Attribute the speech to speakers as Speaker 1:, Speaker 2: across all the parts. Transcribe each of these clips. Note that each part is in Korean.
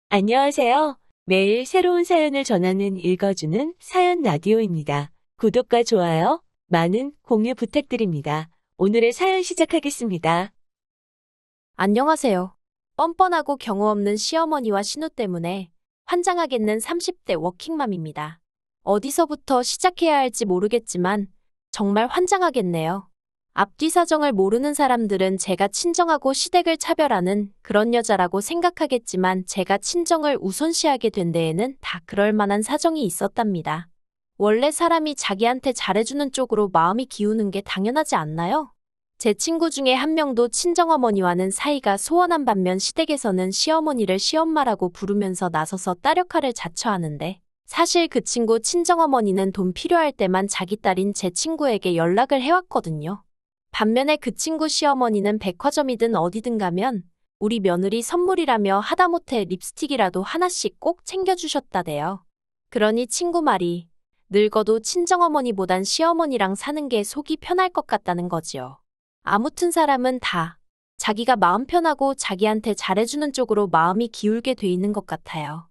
Speaker 1: 안녕하세요. 매일 새로운 사연을 전하는 읽어주는 사연 라디오입니다. 구독과 좋아요, 많은 공유 부탁드립니다. 오늘의 사연 시작하겠습니다.
Speaker 2: 안녕하세요. 뻔뻔하고 경우 없는 시어머니와 신우 때문에 환장하겠는 30대 워킹맘입니다. 어디서부터 시작해야 할지 모르겠지만 정말 환장하겠네요. 앞뒤 사정을 모르는 사람들은 제가 친정하고 시댁을 차별하는 그런 여자라고 생각하겠지만 제가 친정을 우선시하게 된 데에는 다 그럴 만한 사정이 있었답니다. 원래 사람이 자기한테 잘해주는 쪽으로 마음이 기우는 게 당연하지 않나요? 제 친구 중에 한 명도 친정어머니와는 사이가 소원한 반면 시댁에서는 시어머니를 시엄마라고 부르면서 나서서 딸 역할을 자처하는데 사실 그 친구 친정어머니는 돈 필요할 때만 자기 딸인 제 친구에게 연락을 해왔거든요. 반면에 그 친구 시어머니는 백화점이든 어디든 가면 우리 며느리 선물이라며 하다못해 립스틱이라도 하나씩 꼭 챙겨주셨다대요. 그러니 친구 말이 늙어도 친정어머니보단 시어머니랑 사는 게 속이 편할 것 같다는 거지요. 아무튼 사람은 다 자기가 마음 편하고 자기한테 잘해주는 쪽으로 마음이 기울게 돼 있는 것 같아요.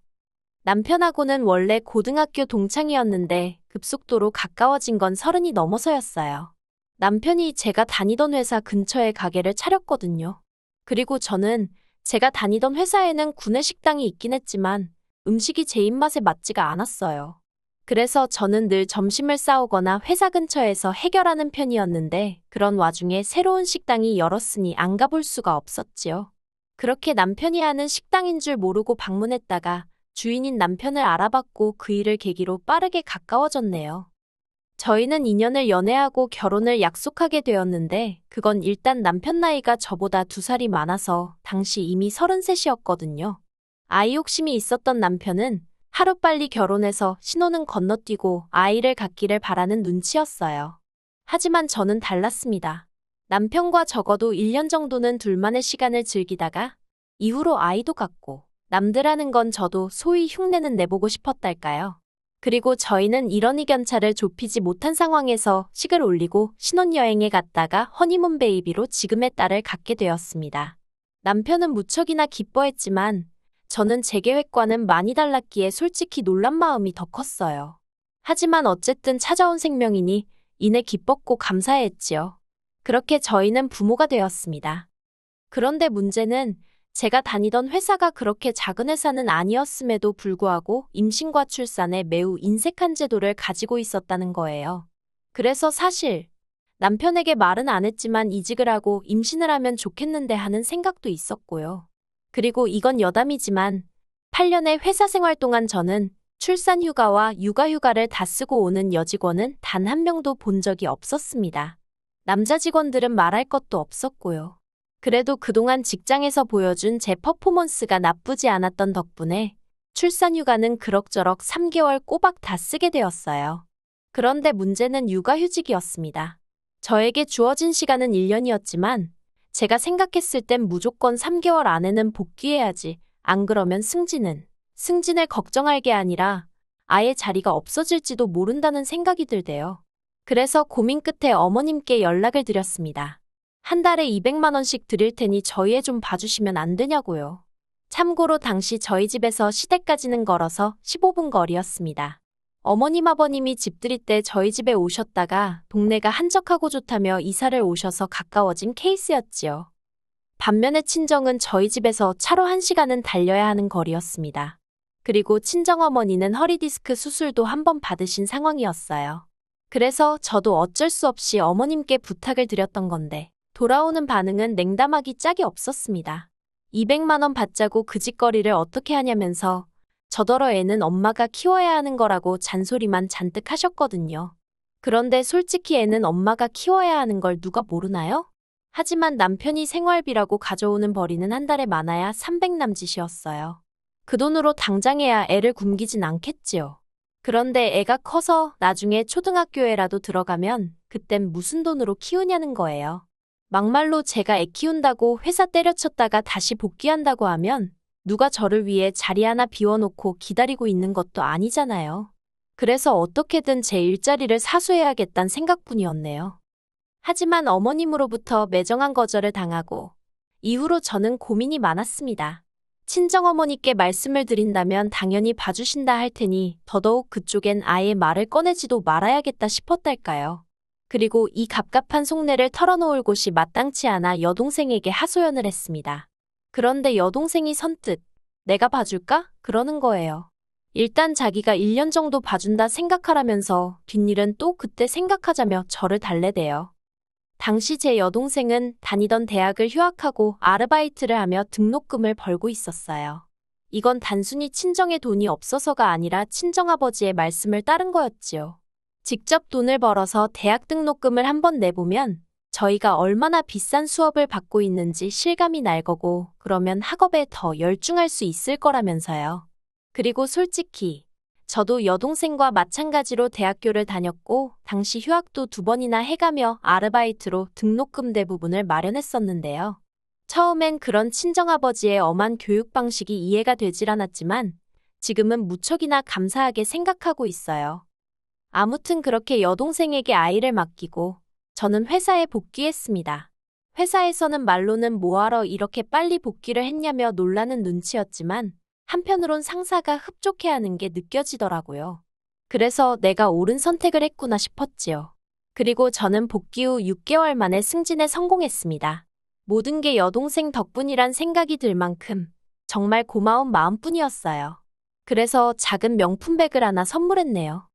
Speaker 2: 남편하고는 원래 고등학교 동창이었는데 급속도로 가까워진 건 30이 넘어서였어요. 남편이 제가 다니던 회사 근처에 가게를 차렸거든요. 그리고 저는 제가 다니던 회사에는 구내식당이 있긴 했지만 음식이 제 입맛에 맞지가 않았어요. 그래서 저는 늘 점심을 싸오거나 회사 근처에서 해결하는 편이었는데 그런 와중에 새로운 식당이 열었으니 안 가볼 수가 없었지요. 그렇게 남편이 하는 식당인 줄 모르고 방문했다가 주인인 남편을 알아봤고 그 일을 계기로 빠르게 가까워졌네요. 저희는 2년을 연애하고 결혼을 약속하게 되었는데 그건 일단 남편 나이가 저보다 2살이 많아서 당시 이미 33이었거든요. 아이 욕심이 있었던 남편은 하루빨리 결혼해서 신혼은 건너뛰고 아이를 갖기를 바라는 눈치였어요. 하지만 저는 달랐습니다. 남편과 적어도 1년 정도는 둘만의 시간을 즐기다가 이후로 아이도 갖고 남들 하는 건 저도 소위 흉내는 내보고 싶었달까요. 그리고 저희는 이런 이견차를 좁히지 못한 상황에서 식을 올리고 신혼여행에 갔다가 허니문 베이비로 지금의 딸을 갖게 되었습니다. 남편은 무척이나 기뻐했지만 저는 제 계획과는 많이 달랐기에 솔직히 놀란 마음이 더 컸어요. 하지만 어쨌든 찾아온 생명이니 이내 기뻤고 감사했지요. 그렇게 저희는 부모가 되었습니다. 그런데 문제는 제가 다니던 회사가 그렇게 작은 회사는 아니었음에도 불구하고 임신과 출산에 매우 인색한 제도를 가지고 있었다는 거예요. 그래서 사실 남편에게 말은 안 했지만 이직을 하고 임신을 하면 좋겠는데 하는 생각도 있었고요. 그리고 이건 여담이지만 8년의 회사 생활 동안 저는 출산 휴가와 육아 휴가를 다 쓰고 오는 여직원은 단 한 명도 본 적이 없었습니다. 남자 직원들은 말할 것도 없었고요. 그래도 그동안 직장에서 보여준 제 퍼포먼스가 나쁘지 않았던 덕분에 출산 휴가는 그럭저럭 3개월 꼬박 다 쓰게 되었어요. 그런데 문제는 육아휴직이었습니다. 저에게 주어진 시간은 1년이었지만 제가 생각했을 땐 무조건 3개월 안에는 복귀해야지. 안 그러면 승진을 걱정할 게 아니라 아예 자리가 없어질지도 모른다는 생각이 들대요. 그래서 고민 끝에 어머님께 연락을 드렸습니다. 한 달에 200만 원씩 드릴 테니 저희 애 좀 봐주시면 안 되냐고요. 참고로 당시 저희 집에서 시댁까지는 걸어서 15분 거리였습니다. 어머님 아버님이 집들이 때 저희 집에 오셨다가 동네가 한적하고 좋다며 이사를 오셔서 가까워진 케이스였지요. 반면에 친정은 저희 집에서 차로 1시간은 달려야 하는 거리였습니다. 그리고 친정어머니는 허리디스크 수술도 한 번 받으신 상황이었어요. 그래서 저도 어쩔 수 없이 어머님께 부탁을 드렸던 건데 돌아오는 반응은 냉담하기 짝이 없었습니다. 200만 원 받자고 그 짓거리를 어떻게 하냐면서 저더러 애는 엄마가 키워야 하는 거라고 잔소리만 잔뜩 하셨거든요. 그런데 솔직히 애는 엄마가 키워야 하는 걸 누가 모르나요? 하지만 남편이 생활비라고 가져오는 벌이는 한 달에 많아야 300 남짓이었어요. 그 돈으로 당장에야 애를 굶기진 않겠지요. 그런데 애가 커서 나중에 초등학교에라도 들어가면 그땐 무슨 돈으로 키우냐는 거예요. 막말로 제가 애 키운다고 회사 때려쳤다가 다시 복귀한다고 하면 누가 저를 위해 자리 하나 비워놓고 기다리고 있는 것도 아니잖아요. 그래서 어떻게든 제 일자리를 사수해야겠다는 생각뿐이었네요. 하지만 어머님으로부터 매정한 거절을 당하고 이후로 저는 고민이 많았습니다. 친정어머니께 말씀을 드린다면 당연히 봐주신다 할 테니 더더욱 그쪽엔 아예 말을 꺼내지도 말아야겠다 싶었달까요. 그리고 이 갑갑한 속내를 털어놓을 곳이 마땅치 않아 여동생에게 하소연을 했습니다. 그런데 여동생이 선뜻 내가 봐줄까? 그러는 거예요. 일단 자기가 1년 정도 봐준다 생각하라면서 뒷일은 또 그때 생각하자며 저를 달래대요. 당시 제 여동생은 다니던 대학을 휴학하고 아르바이트를 하며 등록금을 벌고 있었어요. 이건 단순히 친정에 돈이 없어서가 아니라 친정아버지의 말씀을 따른 거였지요. 직접 돈을 벌어서 대학 등록금을 한번 내보면 저희가 얼마나 비싼 수업을 받고 있는지 실감이 날 거고 그러면 학업에 더 열중할 수 있을 거라면서요. 그리고 솔직히 저도 여동생과 마찬가지로 대학교를 다녔고 당시 휴학도 2번이나 해가며 아르바이트로 등록금 대부분을 마련했었는데요. 처음엔 그런 친정아버지의 엄한 교육 방식이 이해가 되질 않았지만 지금은 무척이나 감사하게 생각하고 있어요. 아무튼 그렇게 여동생에게 아이를 맡기고 저는 회사에 복귀했습니다. 회사에서는 말로는 뭐하러 이렇게 빨리 복귀를 했냐며 놀라는 눈치였지만 한편으론 상사가 흡족해하는 게 느껴지더라고요. 그래서 내가 옳은 선택을 했구나 싶었지요. 그리고 저는 복귀 후 6개월 만에 승진에 성공했습니다. 모든 게 여동생 덕분이란 생각이 들 만큼 정말 고마운 마음뿐이었어요. 그래서 작은 명품백을 하나 선물했네요.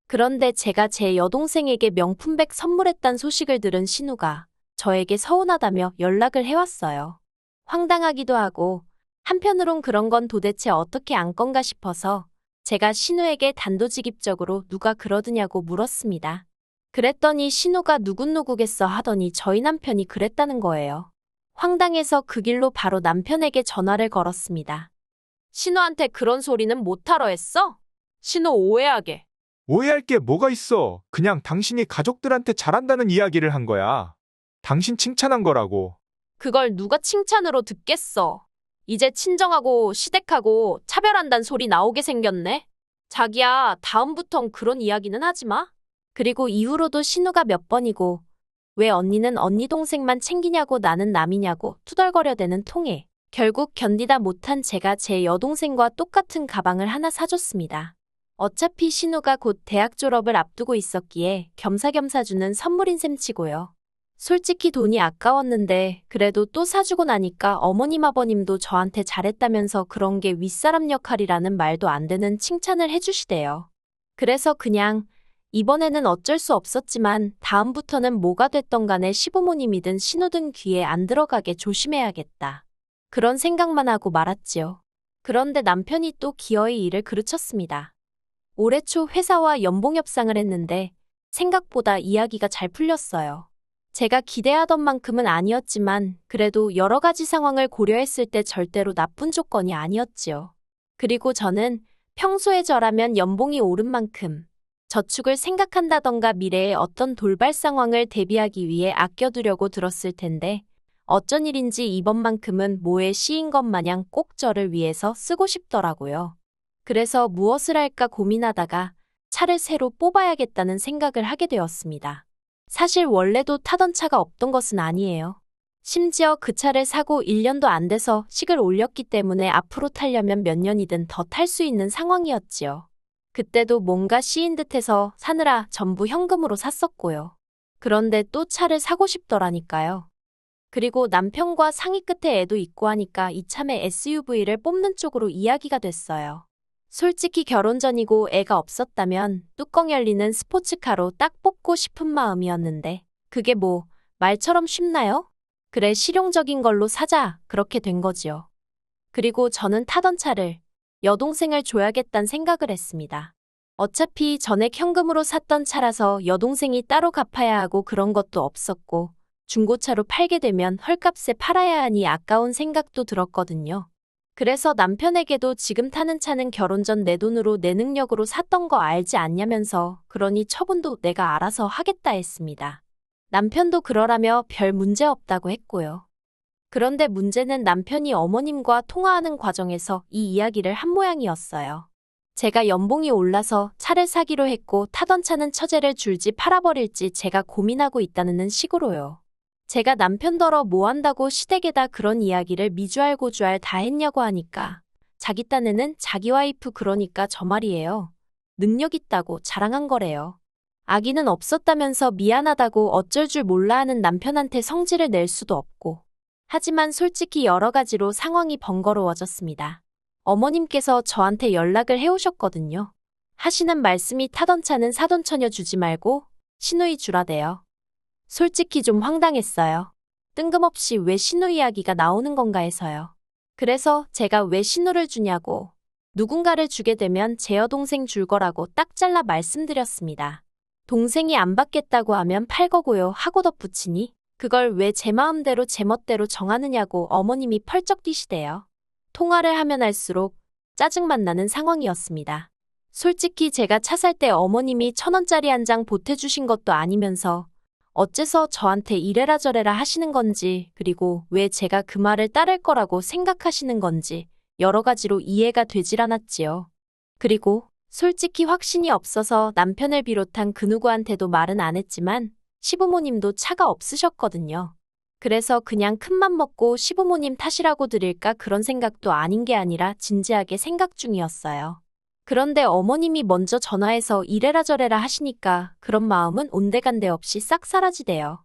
Speaker 2: 그런데 제가 제 여동생에게 명품백 선물했단 소식을 들은 신우가 저에게 서운하다며 연락을 해왔어요. 황당하기도 하고 한편으론 그런 건 도대체 어떻게 안 건가 싶어서 제가 신우에게 단도직입적으로 누가 그러드냐고 물었습니다. 그랬더니 신우가 누구겠어 하더니 저희 남편이 그랬다는 거예요. 황당해서 그 길로 바로 남편에게 전화를 걸었습니다. 신우한테 그런 소리는 못하러 했어? 신우 오해하게.
Speaker 3: 오해할 게 뭐가 있어. 그냥 당신이 가족들한테 잘한다는 이야기를 한 거야. 당신 칭찬한 거라고.
Speaker 2: 그걸 누가 칭찬으로 듣겠어. 이제 친정하고 시댁하고 차별한단 소리 나오게 생겼네. 자기야, 다음부턴 그런 이야기는 하지 마. 그리고 이후로도 신우가 몇 번이고 왜 언니는 언니 동생만 챙기냐고 나는 남이냐고 투덜거려대는 통에 결국 견디다 못한 제가 제 여동생과 똑같은 가방을 하나 사줬습니다. 어차피 신우가 곧 대학 졸업을 앞두고 있었기에 겸사겸사 주는 선물인 셈치고요. 솔직히 돈이 아까웠는데 그래도 또 사주고 나니까 어머님 아버님도 저한테 잘했다면서 그런 게 윗사람 역할이라는 말도 안 되는 칭찬을 해주시대요. 그래서 그냥 이번에는 어쩔 수 없었지만 다음부터는 뭐가 됐던 간에 시부모님이든 신우든 귀에 안 들어가게 조심해야겠다. 그런 생각만 하고 말았지요. 그런데 남편이 또 기어이 일을 그르쳤습니다. 올해 초 회사와 연봉 협상을 했는데 생각보다 이야기가 잘 풀렸어요. 제가 기대하던 만큼은 아니었지만 그래도 여러 가지 상황을 고려했을 때 절대로 나쁜 조건이 아니었지요. 그리고 저는 평소에 저라면 연봉이 오른 만큼 저축을 생각한다던가 미래의 어떤 돌발 상황을 대비하기 위해 아껴두려고 들었을 텐데 어쩐 일인지 이번만큼은 뭐에 씌인 것 마냥 꼭 저를 위해서 쓰고 싶더라고요. 그래서 무엇을 할까 고민하다가 차를 새로 뽑아야겠다는 생각을 하게 되었습니다. 사실 원래도 타던 차가 없던 것은 아니에요. 심지어 그 차를 사고 1년도 안 돼서 식을 올렸기 때문에 앞으로 타려면 몇 년이든 더 탈 수 있는 상황이었지요. 그때도 뭔가 씌인 듯해서 사느라 전부 현금으로 샀었고요. 그런데 또 차를 사고 싶더라니까요. 그리고 남편과 상의 끝에 애도 있고 하니까 이참에 SUV를 뽑는 쪽으로 이야기가 됐어요. 솔직히 결혼 전이고 애가 없었다면 뚜껑 열리는 스포츠카로 딱 뽑고 싶은 마음이었는데 그게 뭐 말처럼 쉽나요? 그래 실용적인 걸로 사자 그렇게 된 거지요. 그리고 저는 타던 차를 여동생을 줘야겠다는 생각을 했습니다. 어차피 전액 현금으로 샀던 차라서 여동생이 따로 갚아야 하고 그런 것도 없었고 중고차로 팔게 되면 헐값에 팔아야 하니 아까운 생각도 들었거든요. 그래서 남편에게도 지금 타는 차는 결혼 전 내 돈으로 내 능력으로 샀던 거 알지 않냐면서 그러니 처분도 내가 알아서 하겠다 했습니다. 남편도 그러라며 별 문제 없다고 했고요. 그런데 문제는 남편이 어머님과 통화하는 과정에서 이 이야기를 한 모양이었어요. 제가 연봉이 올라서 차를 사기로 했고 타던 차는 처제를 줄지 팔아버릴지 제가 고민하고 있다는 식으로요. 제가 남편더러 뭐 한다고 시댁에다 그런 이야기를 미주알 고주알 다 했냐고 하니까 자기 딴에는 자기 와이프 그러니까 저 말이에요. 능력 있다고 자랑한 거래요. 아기는 없었다면서 미안하다고 어쩔 줄 몰라 하는 남편한테 성질을 낼 수도 없고. 하지만 솔직히 여러 가지로 상황이 번거로워졌습니다. 어머님께서 저한테 연락을 해오셨거든요. 하시는 말씀이 타던 차는 사돈 처녀 주지 말고 시누이 주라대요. 솔직히 좀 황당했어요. 뜬금없이 왜 신우 이야기가 나오는 건가 해서요. 그래서 제가 왜 신우를 주냐고 누군가를 주게 되면 제 여동생 줄 거라고 딱 잘라 말씀드렸습니다. 동생이 안 받겠다고 하면 팔 거고요 하고 덧붙이니 그걸 왜 제 마음대로 제 멋대로 정하느냐고 어머님이 펄쩍 뛰시대요. 통화를 하면 할수록 짜증만 나는 상황이었습니다. 솔직히 제가 차 살 때 어머님이 1,000원짜리 한 장 보태주신 것도 아니면서 어째서 저한테 이래라 저래라 하시는 건지 그리고 왜 제가 그 말을 따를 거라고 생각하시는 건지 여러 가지로 이해가 되질 않았지요. 그리고 솔직히 확신이 없어서 남편을 비롯한 그 누구한테도 말은 안 했지만 시부모님도 차가 없으셨거든요. 그래서 그냥 큰맘 먹고 시부모님 탓이라고 드릴까 그런 생각도 아닌 게 아니라 진지하게 생각 중이었어요. 그런데 어머님이 먼저 전화해서 이래라 저래라 하시니까 그런 마음은 온데간데 없이 싹 사라지대요.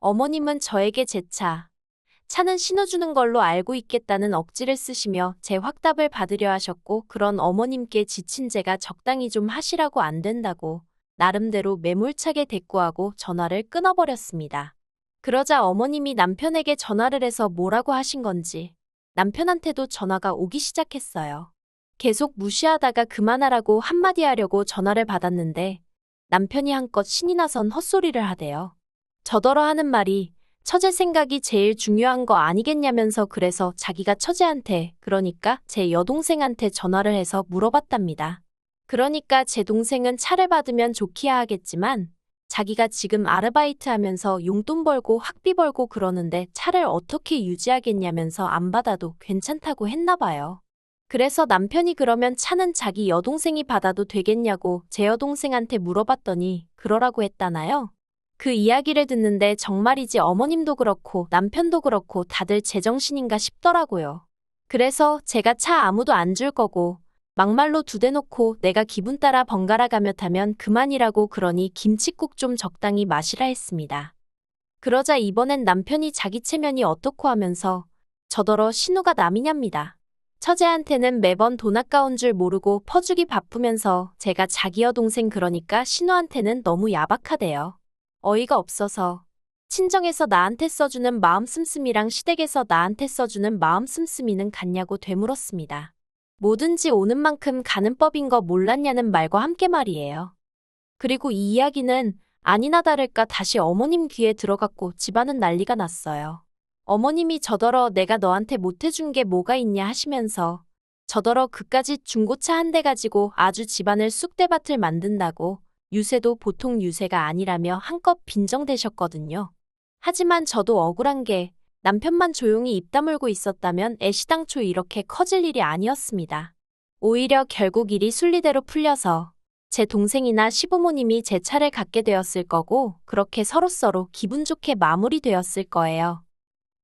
Speaker 2: 어머님은 저에게 제 차는 신어주는 걸로 알고 있겠다는 억지를 쓰시며 제 확답을 받으려 하셨고 그런 어머님께 지친 제가 적당히 좀 하시라고 안 된다고 나름대로 매몰차게 대꾸하고 전화를 끊어버렸습니다. 그러자 어머님이 남편에게 전화를 해서 뭐라고 하신 건지 남편한테도 전화가 오기 시작했어요. 계속 무시하다가 그만하라고 한마디 하려고 전화를 받았는데 남편이 한껏 신이 나선 헛소리를 하대요. 저더러 하는 말이 처제 생각이 제일 중요한 거 아니겠냐면서 그래서 자기가 처제한테 그러니까 제 여동생한테 전화를 해서 물어봤답니다. 그러니까 제 동생은 차를 받으면 좋기야 하겠지만 자기가 지금 아르바이트 하면서 용돈 벌고 학비 벌고 그러는데 차를 어떻게 유지하겠냐면서 안 받아도 괜찮다고 했나 봐요. 그래서 남편이 그러면 차는 자기 여동생이 받아도 되겠냐고 제 여동생한테 물어봤더니 그러라고 했다나요? 그 이야기를 듣는데 정말이지 어머님도 그렇고 남편도 그렇고 다들 제정신인가 싶더라고요. 그래서 제가 차 아무도 안 줄 거고 막말로 두 대 놓고 내가 기분 따라 번갈아 가며 타면 그만이라고 그러니 김칫국 좀 적당히 마시라 했습니다. 그러자 이번엔 남편이 자기 체면이 어떻고 하면서 저더러 신우가 남이냐입니다. 처제한테는 매번 돈 아까운 줄 모르고 퍼주기 바쁘면서 제가 자기 여동생 그러니까 신우한테는 너무 야박하대요. 어이가 없어서 친정에서 나한테 써주는 마음 씀씀이랑 시댁에서 나한테 써주는 마음 씀씀이는 같냐고 되물었습니다. 뭐든지 오는 만큼 가는 법인 거 몰랐냐는 말과 함께 말이에요. 그리고 이 이야기는 아니나 다를까 다시 어머님 귀에 들어갔고 집안은 난리가 났어요. 어머님이 저더러 내가 너한테 못해준 게 뭐가 있냐 하시면서 저더러 그까짓 중고차 한 대 가지고 아주 집안을 쑥대밭을 만든다고 유세도 보통 유세가 아니라며 한껏 빈정대셨거든요. 하지만 저도 억울한 게 남편만 조용히 입 다물고 있었다면 애시당초 이렇게 커질 일이 아니었습니다. 오히려 결국 일이 순리대로 풀려서 제 동생이나 시부모님이 제 차를 갖게 되었을 거고 그렇게 서로서로 기분 좋게 마무리되었을 거예요.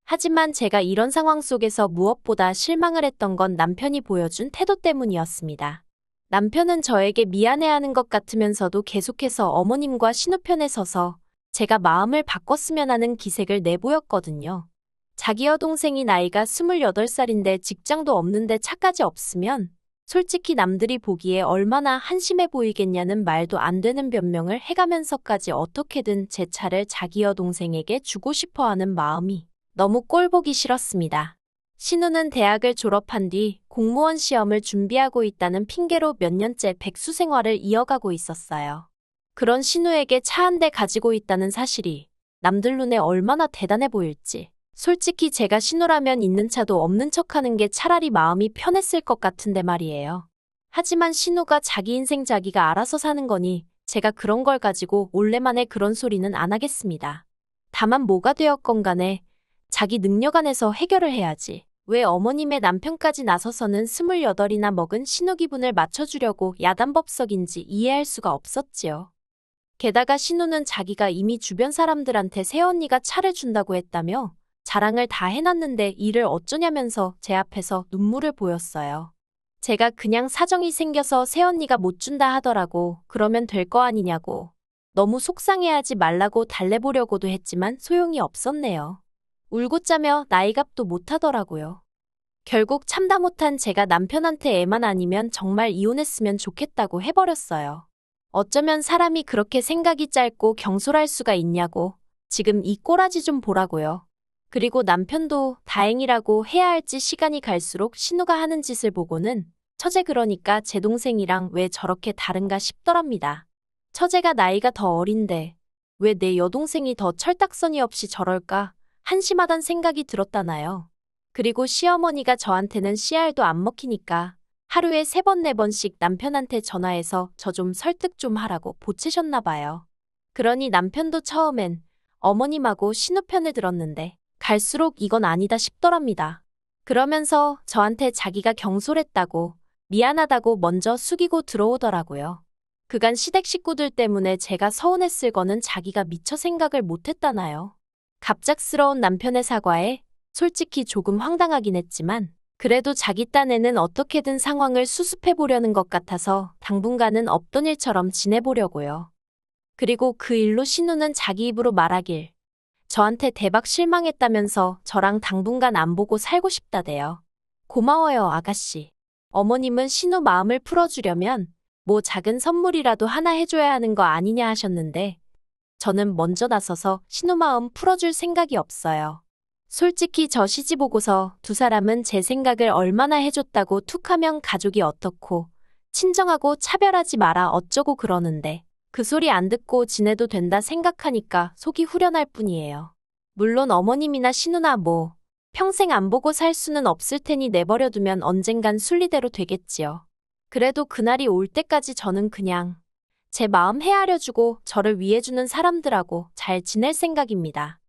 Speaker 2: 하지만 제가 이런 상황 속에서 무엇보다 실망을 했던 건 남편이 보여준 태도 때문이었습니다. 남편은 저에게 미안해하는 것 같으면서도 계속해서 어머님과 신우 편에 서서 제가 마음을 바꿨으면 하는 기색을 내보였거든요. 자기 여동생이 나이가 28살인데 직장도 없는데 차까지 없으면 솔직히 남들이 보기에 얼마나 한심해 보이겠냐는 말도 안 되는 변명을 해가면서까지 어떻게든 제 차를 자기 여동생에게 주고 싶어하는 마음이 너무 꼴보기 싫었습니다. 신우는 대학을 졸업한 뒤 공무원 시험을 준비하고 있다는 핑계로 몇 년째 백수 생활을 이어가고 있었어요. 그런 신우에게 차 한 대 가지고 있다는 사실이 남들 눈에 얼마나 대단해 보일지. 솔직히 제가 신우라면 있는 차도 없는 척하는 게 차라리 마음이 편했을 것 같은데 말이에요. 하지만 신우가 자기 인생 자기가 알아서 사는 거니 제가 그런 걸 가지고 올래만에 그런 소리는 안 하겠습니다. 다만 뭐가 되었건 간에 자기 능력 안에서 해결을 해야지. 왜 어머님의 남편까지 나서서는 28이나 먹은 신우 기분을 맞춰주려고 야단법석인지 이해할 수가 없었지요. 게다가 신우는 자기가 이미 주변 사람들한테 새언니가 차를 준다고 했다며 자랑을 다 해놨는데 이를 어쩌냐면서 제 앞에서 눈물을 보였어요. 제가 그냥 사정이 생겨서 새언니가 못 준다 하더라고. 그러면 될 거 아니냐고. 너무 속상해하지 말라고 달래보려고도 했지만 소용이 없었네요. 울고 짜며 나이값도 못하더라고요. 결국 참다 못한 제가 남편한테 애만 아니면 정말 이혼했으면 좋겠다고 해버렸어요. 어쩌면 사람이 그렇게 생각이 짧고 경솔할 수가 있냐고. 지금 이 꼬라지 좀 보라고요. 그리고 남편도 다행이라고 해야 할지 시간이 갈수록 신우가 하는 짓을 보고는 처제 그러니까 제 동생이랑 왜 저렇게 다른가 싶더랍니다. 처제가 나이가 더 어린데 왜 내 여동생이 더 철딱서니 없이 저럴까 한심하단 생각이 들었다나요. 그리고 시어머니가 저한테는 씨알도 안 먹히니까 하루에 3번, 4번씩 남편한테 전화해서 저 좀 설득 좀 하라고 보채셨나 봐요. 그러니 남편도 처음엔 어머님하고 신우 편을 들었는데 갈수록 이건 아니다 싶더랍니다. 그러면서 저한테 자기가 경솔했다고 미안하다고 먼저 숙이고 들어오더라고요. 그간 시댁 식구들 때문에 제가 서운했을 거는 자기가 미처 생각을 못했다나요. 갑작스러운 남편의 사과에 솔직히 조금 황당하긴 했지만 그래도 자기 딴에는 어떻게든 상황을 수습해보려는 것 같아서 당분간은 없던 일처럼 지내보려고요. 그리고 그 일로 신우는 자기 입으로 말하길 저한테 대박 실망했다면서 저랑 당분간 안 보고 살고 싶다대요. 고마워요, 아가씨. 어머님은 신우 마음을 풀어주려면 뭐 작은 선물이라도 하나 해줘야 하는 거 아니냐 하셨는데 저는 먼저 나서서 신우 마음 풀어줄 생각이 없어요. 솔직히 저 시집 오고서 두 사람은 제 생각을 얼마나 해줬다고 툭하면 가족이 어떻고 친정하고 차별하지 마라 어쩌고 그러는데 그 소리 안 듣고 지내도 된다 생각하니까 속이 후련할 뿐이에요. 물론 어머님이나 신우나 뭐 평생 안 보고 살 수는 없을 테니 내버려두면 언젠간 순리대로 되겠지요. 그래도 그날이 올 때까지 저는 그냥 제 마음 헤아려주고 저를 위해주는 사람들하고 잘 지낼 생각입니다.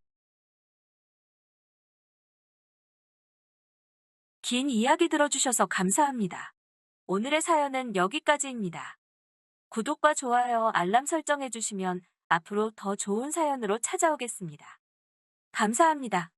Speaker 1: 긴 이야기 들어주셔서 감사합니다. 오늘의 사연은 여기까지입니다. 구독과 좋아요, 알람 설정해주시면 앞으로 더 좋은 사연으로 찾아오겠습니다. 감사합니다.